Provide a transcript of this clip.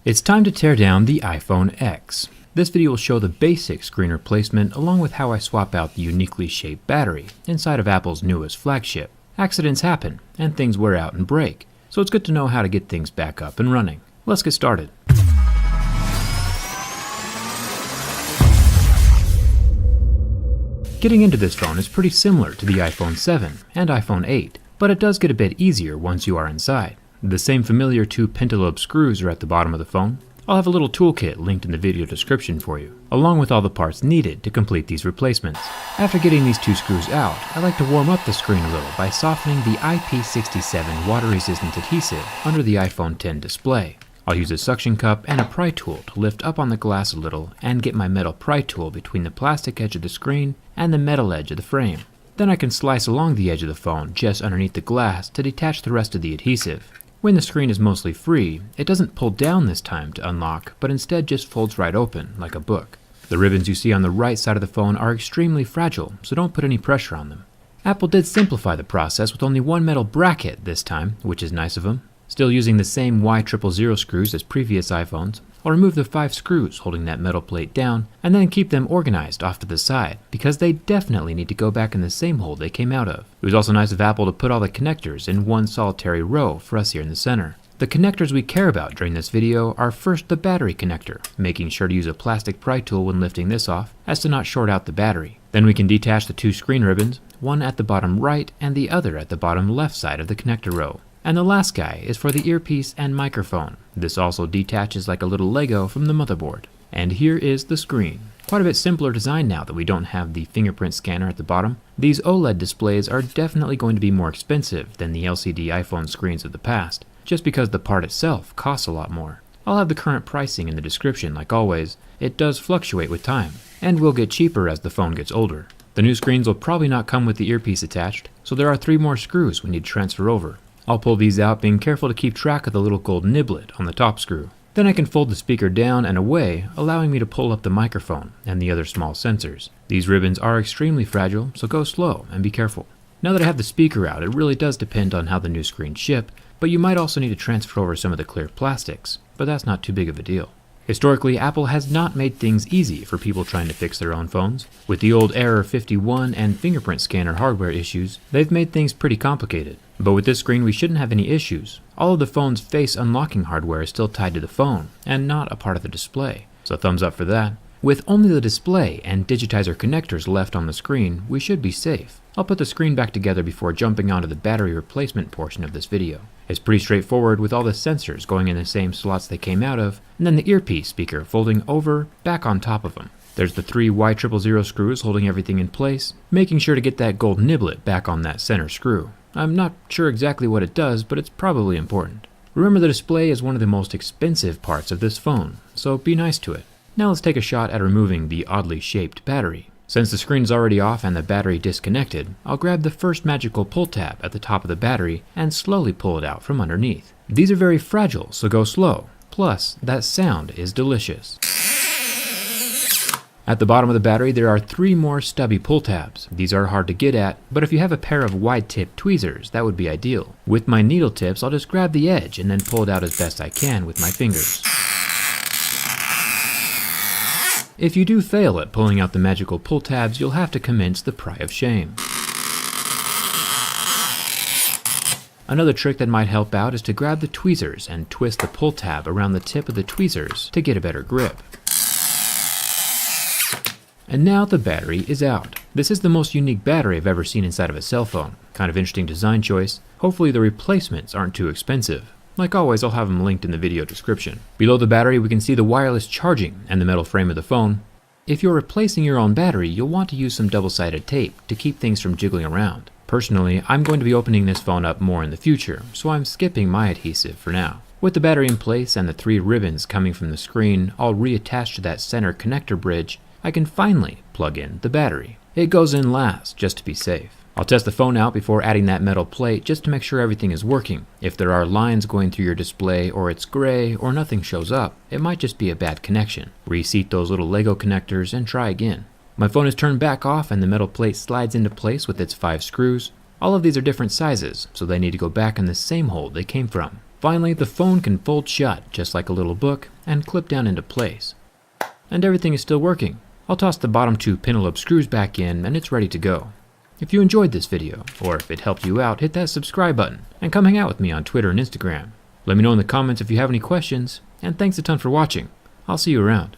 It's time to tear down the iPhone X. This video will show the basic screen replacement along with how I swap out the uniquely shaped battery inside of Apple's newest flagship. Accidents happen and things wear out and break, so it's good to know how to get things back up and running. Let's get started. Getting into this phone is pretty similar to the iPhone 7 and iPhone 8, but it does get a bit easier once you are inside. The same familiar two pentalobe screws are at the bottom of the phone. I'll have a little toolkit linked in the video description for you, along with all the parts needed to complete these replacements. After getting these two screws out, I like to warm up the screen a little by softening the IP67 water-resistant adhesive under the iPhone X display. I'll use a suction cup and a pry tool to lift up on the glass a little and get my metal pry tool between the plastic edge of the screen and the metal edge of the frame. Then I can slice along the edge of the phone just underneath the glass to detach the rest of the adhesive. When the screen is mostly free, it doesn't pull down this time to unlock, but instead just folds right open, like a book. The ribbons you see on the right side of the phone are extremely fragile, so don't put any pressure on them. Apple did simplify the process with only one metal bracket this time, which is nice of them. Still using the same Y000 screws as previous iPhones, I'll remove the 5 screws holding that metal plate down and then keep them organized off to the side because they definitely need to go back in the same hole they came out of. It was also nice of Apple to put all the connectors in one solitary row for us here in the center. The connectors we care about during this video are first the battery connector, making sure to use a plastic pry tool when lifting this off as to not short out the battery. Then we can detach the two screen ribbons, one at the bottom right and the other at the bottom left side of the connector row. And the last guy is for the earpiece and microphone. This also detaches like a little Lego from the motherboard. And here is the screen. Quite a bit simpler design now that we don't have the fingerprint scanner at the bottom. These OLED displays are definitely going to be more expensive than the LCD iPhone screens of the past, just because the part itself costs a lot more. I'll have the current pricing in the description like always. It does fluctuate with time, and will get cheaper as the phone gets older. The new screens will probably not come with the earpiece attached, so there are 3 more screws we need to transfer over. I'll pull these out, being careful to keep track of the little gold niblet on the top screw. Then I can fold the speaker down and away, allowing me to pull up the microphone and the other small sensors. These ribbons are extremely fragile, so go slow and be careful. Now that I have the speaker out, it really does depend on how the new screens ship, but you might also need to transfer over some of the clear plastics, but that's not too big of a deal. Historically, Apple has not made things easy for people trying to fix their own phones. With the old Error 51 and fingerprint scanner hardware issues, they've made things pretty complicated. But with this screen, we shouldn't have any issues. All of the phone's face unlocking hardware is still tied to the phone, and not a part of the display, so thumbs up for that. With only the display and digitizer connectors left on the screen, we should be safe. I'll put the screen back together before jumping onto the battery replacement portion of this video. It's pretty straightforward with all the sensors going in the same slots they came out of, and then the earpiece speaker folding over back on top of them. There's the 3 Y000 screws holding everything in place, making sure to get that gold niblet back on that center screw. I'm not sure exactly what it does, but it's probably important. Remember, the display is one of the most expensive parts of this phone, so be nice to it. Now let's take a shot at removing the oddly shaped battery. Since the screen is already off and the battery disconnected, I'll grab the first magical pull tab at the top of the battery and slowly pull it out from underneath. These are very fragile, so go slow. Plus, that sound is delicious. At the bottom of the battery, there are 3 more stubby pull tabs. These are hard to get at, but if you have a pair of wide-tip tweezers, that would be ideal. With my needle tips, I'll just grab the edge and then pull it out as best I can with my fingers. If you do fail at pulling out the magical pull tabs, you'll have to commence the pry of shame. Another trick that might help out is to grab the tweezers and twist the pull tab around the tip of the tweezers to get a better grip. And now the battery is out. This is the most unique battery I've ever seen inside of a cell phone. Kind of interesting design choice. Hopefully the replacements aren't too expensive. Like always, I'll have them linked in the video description. Below the battery, we can see the wireless charging and the metal frame of the phone. If you're replacing your own battery, you'll want to use some double-sided tape to keep things from jiggling around. Personally, I'm going to be opening this phone up more in the future, so I'm skipping my adhesive for now. With the battery in place and the 3 ribbons coming from the screen all reattached to that center connector bridge, I can finally plug in the battery. It goes in last, just to be safe. I'll test the phone out before adding that metal plate just to make sure everything is working. If there are lines going through your display or it's gray or nothing shows up, it might just be a bad connection. Reseat those little Lego connectors and try again. My phone is turned back off and the metal plate slides into place with its 5 screws. All of these are different sizes, so they need to go back in the same hole they came from. Finally, the phone can fold shut just like a little book and clip down into place. And everything is still working. I'll toss the bottom 2 pentalobe screws back in and it's ready to go. If you enjoyed this video, or if it helped you out, hit that subscribe button and come hang out with me on Twitter and Instagram. Let me know in the comments if you have any questions, and thanks a ton for watching. I'll see you around.